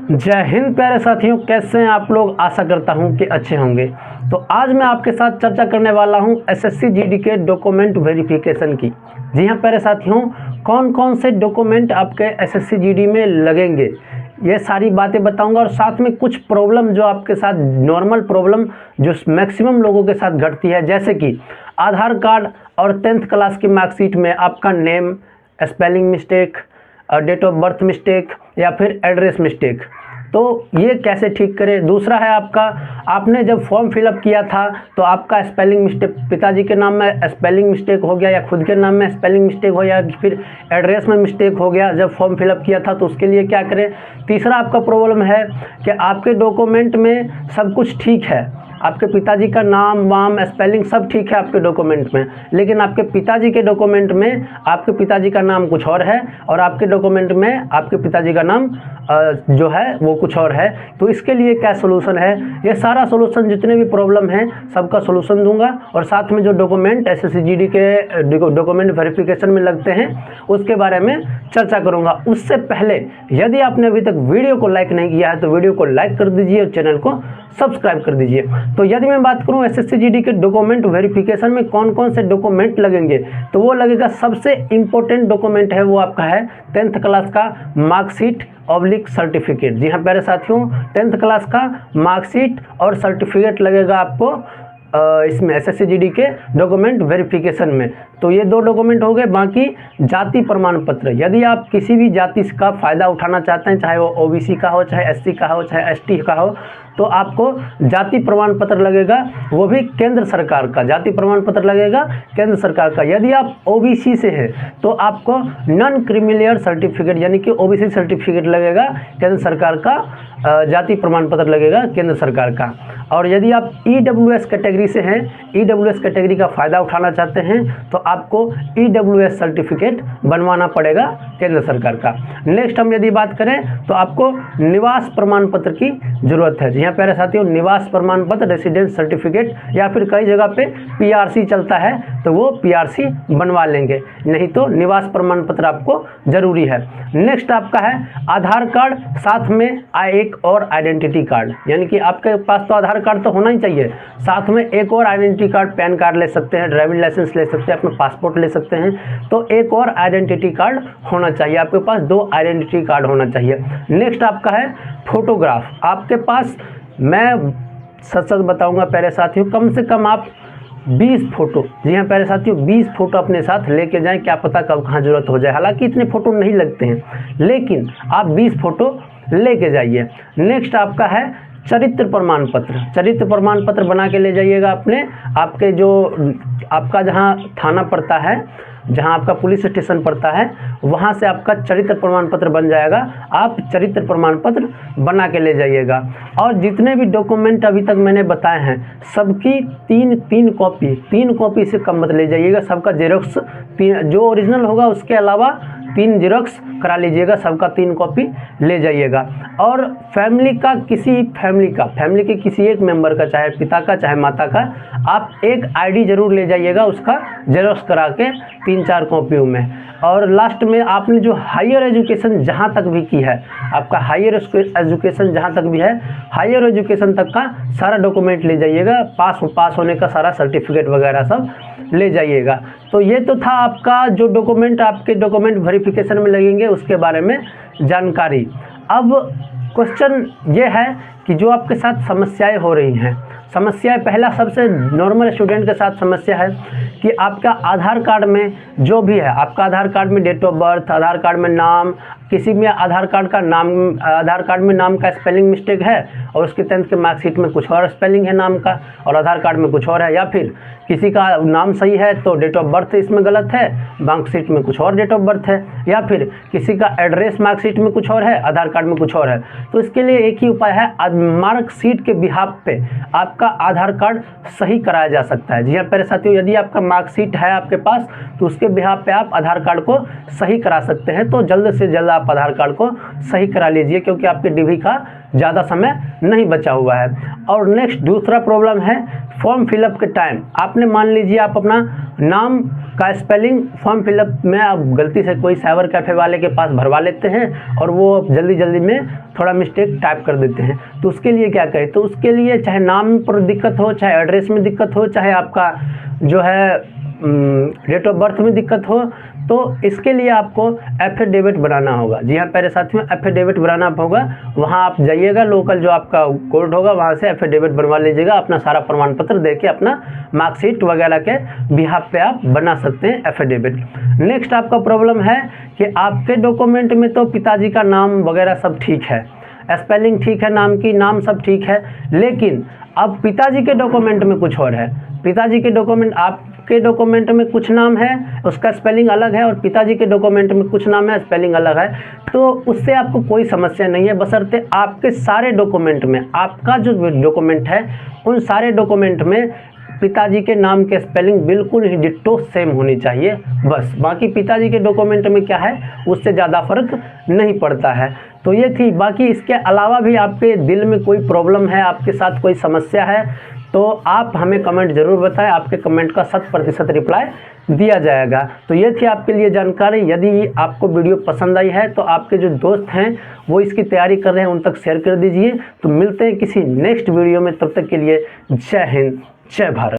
जय हिंद प्यारे साथियों, कैसे हैं आप लोग। आशा करता हूं कि अच्छे होंगे। तो आज मैं आपके साथ चर्चा करने वाला हूं एसएससी जीडी के डॉक्यूमेंट वेरिफिकेशन की। जी हां प्यारे साथियों, कौन कौन से डॉक्यूमेंट आपके एसएससी जीडी में लगेंगे ये सारी बातें बताऊंगा, और साथ में कुछ प्रॉब्लम जो आपके साथ नॉर्मल प्रॉब्लम जो मैक्सिमम लोगों के साथ घटती है, जैसे कि आधार कार्ड और 10th क्लास की मार्कशीट में आपका name, spelling mistake, date of birth mistake या फिर एड्रेस मिस्टेक, तो ये कैसे ठीक करें। दूसरा है आपका, आपने जब फॉर्म फिलअप किया था तो आपका स्पेलिंग मिस्टेक, पिताजी के नाम में स्पेलिंग मिस्टेक हो गया या खुद के नाम में स्पेलिंग मिस्टेक हो या फिर एड्रेस में मिस्टेक हो गया जब फॉर्म फिलअप किया था, तो उसके लिए क्या करें। तीसरा आपका प्रॉब्लम है कि आपके डॉक्यूमेंट में सब कुछ ठीक है, आपके पिताजी का नाम वाम स्पेलिंग सब ठीक है आपके डॉक्यूमेंट में, लेकिन आपके पिताजी के डॉक्यूमेंट में आपके पिताजी का नाम कुछ और है और आपके डॉक्यूमेंट में आपके पिताजी का नाम जो है वो कुछ और है। तो इसके लिए क्या सोल्यूशन है, ये सारा सोल्यूशन जितने भी प्रॉब्लम हैं सबका सोल्यूशन दूंगा, और साथ में जो डॉक्यूमेंट एसएससी जीडी के डॉक्यूमेंट वेरिफिकेशन में लगते हैं उसके बारे में चर्चा करूंगा। उससे पहले यदि आपने अभी तक वीडियो को लाइक नहीं किया है तो वीडियो को लाइक कर दीजिए और चैनल को सब्सक्राइब कर दीजिए। तो यदि मैं बात करूं एसएससी जीडी के डॉक्यूमेंट वेरिफिकेशन में कौन कौन से डॉक्यूमेंट लगेंगे, तो वो लगेगा, सबसे इंपॉर्टेंट डॉक्यूमेंट है वो आपका है 10th क्लास का मार्कशीट ऑब्लिक सर्टिफिकेट। जी हाँ प्यारे साथियों, 10th क्लास का मार्कशीट और सर्टिफिकेट लगेगा आपको इसमें एसएससी जीडी के डॉक्यूमेंट वेरिफिकेशन में। तो ये दो डॉक्यूमेंट हो गए। बाकी जाति प्रमाण पत्र, यदि आप किसी भी जाति का फ़ायदा उठाना चाहते हैं, चाहे वो ओबीसी का हो, चाहे एससी का हो, चाहे एसटी का हो, तो आपको जाति प्रमाण पत्र लगेगा, वो भी केंद्र सरकार का जाति प्रमाण पत्र लगेगा केंद्र सरकार का। यदि आप ओबीसी से हैं तो आपको नॉन क्रीमिलियर सर्टिफिकेट यानी कि ओबीसी सर्टिफिकेट लगेगा केंद्र सरकार का, जाति प्रमाण पत्र लगेगा केंद्र सरकार का। और यदि आप ईडब्ल्यूएस कैटेगरी से हैं, ईडब्ल्यूएस कैटेगरी का फ़ायदा उठाना चाहते हैं, तो आपको ईडब्ल्यूएस सर्टिफिकेट बनवाना पड़ेगा केंद्र सरकार का। नेक्स्ट हम यदि बात करें तो आपको निवास प्रमाण पत्र की ज़रूरत है। जी हाँ प्यारे साथियों, निवास प्रमाण पत्र, रेसिडेंस सर्टिफिकेट, या फिर कई जगह पे पीआरसी चलता है तो वो पीआरसी बनवा लेंगे, नहीं तो निवास प्रमाण पत्र आपको ज़रूरी है। नेक्स्ट आपका है आधार कार्ड, साथ में एक और आइडेंटिटी कार्ड, यानी कि आपके पास तो आधार कार्ड तो होना ही चाहिए, साथ में एक और आइडेंटिटी कार्ड, पैन कार्ड ले सकते हैं, ड्राइविंग लाइसेंस ले सकते हैं, अपना पासपोर्ट ले सकते हैं, तो एक और आइडेंटिटी कार्ड होना चाहिए आपके पास, 2 आइडेंटिटी कार्ड होना चाहिए। नेक्स्ट आपका है फोटोग्राफ, आपके पास, मैं सच सच बताऊंगा प्यारे साथियों, कम से कम आप 20 फोटो, जी हाँ प्यारे साथियों, 20 फोटो अपने साथ लेके जाएं, क्या पता कब कहाँ जरूरत हो जाए। हालांकि इतने फोटो नहीं लगते हैं, लेकिन आप 20 फोटो लेके जाइए। नेक्स्ट आपका है चरित्र प्रमाण पत्र, चरित्र प्रमाण पत्र बना के ले जाइएगा अपने, आपके जो आपका जहाँ थाना पड़ता है, जहाँ आपका पुलिस स्टेशन पड़ता है, वहाँ से आपका चरित्र प्रमाण पत्र बन जाएगा, आप चरित्र प्रमाण पत्र बना के ले जाइएगा। और जितने भी डॉक्यूमेंट अभी तक मैंने बताए हैं सबकी तीन कॉपी से कम मत ले जाइएगा, सबका जेरोक्स, जो ओरिजिनल होगा उसके अलावा 3 जेरोक्स करा लीजिएगा, सबका 3 कॉपी ले जाइएगा। और फैमिली के किसी एक मेंबर का, चाहे पिता का चाहे माता का, आप एक आईडी जरूर ले जाइएगा, उसका जेरोक्स करा के 3-4 कॉपियों में। और लास्ट में आपने जो हायर एजुकेशन जहाँ तक भी की है, आपका हायर एजुकेशन जहाँ तक भी है, हायर एजुकेशन तक का सारा डॉक्यूमेंट ले जाइएगा, पास होने का सारा सर्टिफिकेट वगैरह सब ले जाइएगा। तो ये तो था आपका जो डॉक्यूमेंट आपके डॉक्यूमेंट वेरिफिकेशन में लगेंगे उसके बारे में जानकारी। अब क्वेश्चन ये है कि जो आपके साथ समस्याएं हो रही हैं, समस्या पहला सबसे नॉर्मल स्टूडेंट के साथ समस्या है कि आपका आधार कार्ड में जो भी है, आपका आधार कार्ड में date of birth, Aadhaar card में नाम, किसी में आधार कार्ड में नाम का स्पेलिंग मिस्टेक है और उसके 10th के मार्कशीट में कुछ और स्पेलिंग है नाम का और आधार कार्ड में कुछ और है, या फिर किसी का नाम सही है तो डेट ऑफ बर्थ इसमें गलत है, मार्कशीट में कुछ और डेट ऑफ बर्थ है, या फिर किसी का एड्रेस मार्कशीट में कुछ और है, आधार कार्ड में कुछ और है। तो इसके लिए एक ही उपाय है, मार्कशीट के बिहाफ पे आपका आधार कार्ड सही कराया जा सकता है। जी हाँ प्यारे साथियों, यदि आपका मार्कशीट है आपके पास तो उसके बिहाफ पे आप आधार कार्ड को सही करा सकते हैं। तो जल्द से जल्द आप आधार कार्ड को सही करा लीजिए, क्योंकि आपके डीवी का ज़्यादा समय नहीं बचा हुआ है। और नेक्स्ट दूसरा प्रॉब्लम है फॉर्म फिलअप के टाइम। आपने मान लीजिए आप अपना नाम का स्पेलिंग फॉर्म फिलअप में आप गलती से कोई साइबर कैफ़े वाले के पास भरवा लेते हैं और वो जल्दी जल्दी में थोड़ा मिस्टेक टाइप कर देते हैं। तो उसके लिए क्या करें? तो उसके लिए चाहे नाम पर दिक्कत हो, चाहे एड्रेस में दिक्कत हो, चाहे आपका जो है डेट ऑफ बर्थ में दिक्कत हो, तो इसके लिए आपको एफिडेविट बनाना होगा। जी हाँ प्यारे साथियों, एफिडेविट बनाना होगा। वहाँ आप जाइएगा, लोकल जो आपका कोर्ट होगा वहाँ से एफिडेविट बनवा लीजिएगा। अपना सारा प्रमाण पत्र देके अपना मार्कशीट वगैरह के बिहाफ पे आप बना सकते हैं एफिडेविट। नेक्स्ट आपका प्रॉब्लम है कि आपके डॉक्यूमेंट में तो पिताजी का नाम वगैरह सब ठीक है, स्पेलिंग ठीक है, नाम की नाम सब ठीक है, लेकिन अब पिताजी के डॉक्यूमेंट में कुछ और है। पिताजी के डॉक्यूमेंट, आपके डॉक्यूमेंट में कुछ नाम है, उसका स्पेलिंग अलग है, और पिताजी के डॉक्यूमेंट में कुछ नाम है, स्पेलिंग अलग है। तो उससे आपको कोई समस्या नहीं है, बशर्ते आपके सारे डॉक्यूमेंट में, आपका जो डॉक्यूमेंट है उन सारे डॉक्यूमेंट में पिताजी के नाम के स्पेलिंग बिल्कुल ही डिट्टो सेम होनी चाहिए बस। बाकी पिताजी के डॉक्यूमेंट में क्या है उससे ज़्यादा फर्क नहीं पड़ता है। तो ये थी। बाकी इसके अलावा भी आपके दिल में कोई प्रॉब्लम है, आपके साथ कोई समस्या है, तो आप हमें कमेंट ज़रूर बताएं। आपके कमेंट का 100% रिप्लाई दिया जाएगा। तो ये थी आपके लिए जानकारी। यदि आपको वीडियो पसंद आई है तो आपके जो दोस्त हैं वो इसकी तैयारी कर रहे हैं उन तक शेयर कर दीजिए। तो मिलते हैं किसी नेक्स्ट वीडियो में, तब तक के लिए जय हिंद, जय भारत।